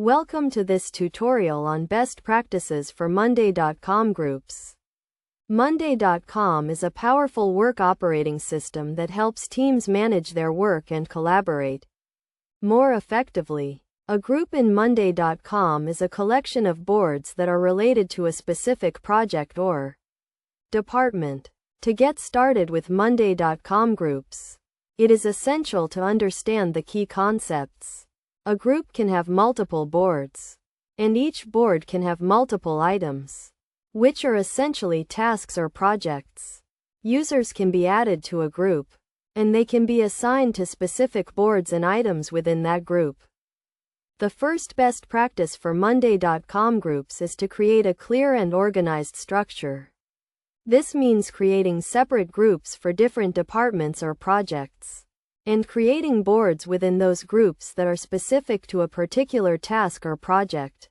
Welcome to this tutorial on best practices for Monday.com groups. Monday.com is a powerful work operating system that helps teams manage their work and collaborate more effectively. A group in Monday.com is a collection of boards that are related to a specific project or department. To get started with Monday.com groups, it is essential to understand the key concepts. A group can have multiple boards, and each board can have multiple items, which are essentially tasks or projects. Users can be added to a group, and they can be assigned to specific boards and items within that group. The first best practice for Monday.com groups is to create a clear and organized structure. This means creating separate groups for different departments or projects, and creating boards within those groups that are specific to a particular task or project.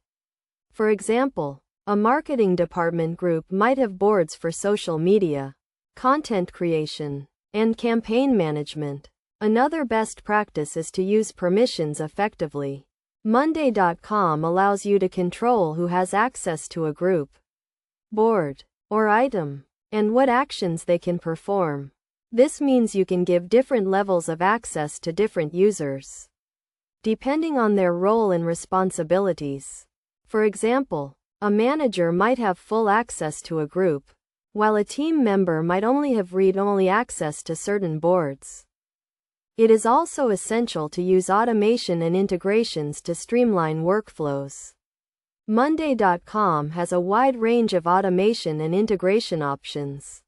For example, a marketing department group might have boards for social media, content creation, and campaign management. Another best practice is to use permissions effectively. Monday.com allows you to control who has access to a group, board, or item, and what actions they can perform. This means you can give different levels of access to different users, depending on their role and responsibilities. For example, a manager might have full access to a group, while a team member might only have read-only access to certain boards. It is also essential to use automation and integrations to streamline workflows. Monday.com has a wide range of automation and integration options,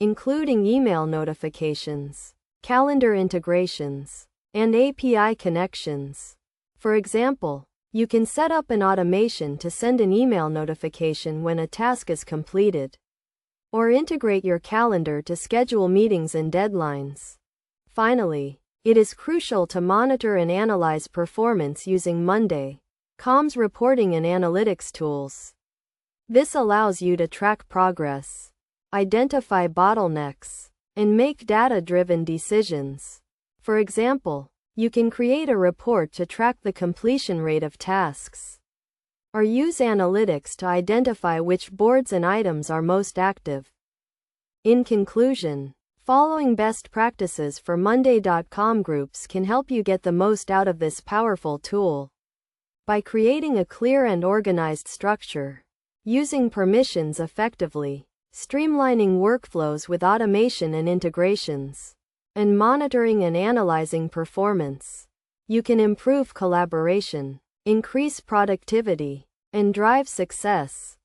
including email notifications, calendar integrations, and API connections. For example, you can set up an automation to send an email notification when a task is completed, or integrate your calendar to schedule meetings and deadlines. Finally, it is crucial to monitor and analyze performance using Monday.com's reporting and analytics tools. This allows you to track progress, identify bottlenecks, and make data-driven decisions. For example, you can create a report to track the completion rate of tasks, or use analytics to identify which boards and items are most active. In conclusion, following best practices for Monday.com groups can help you get the most out of this powerful tool. By creating a clear and organized structure, using permissions effectively, streamlining workflows with automation and integrations, and monitoring and analyzing performance, you can improve collaboration, increase productivity, and drive success.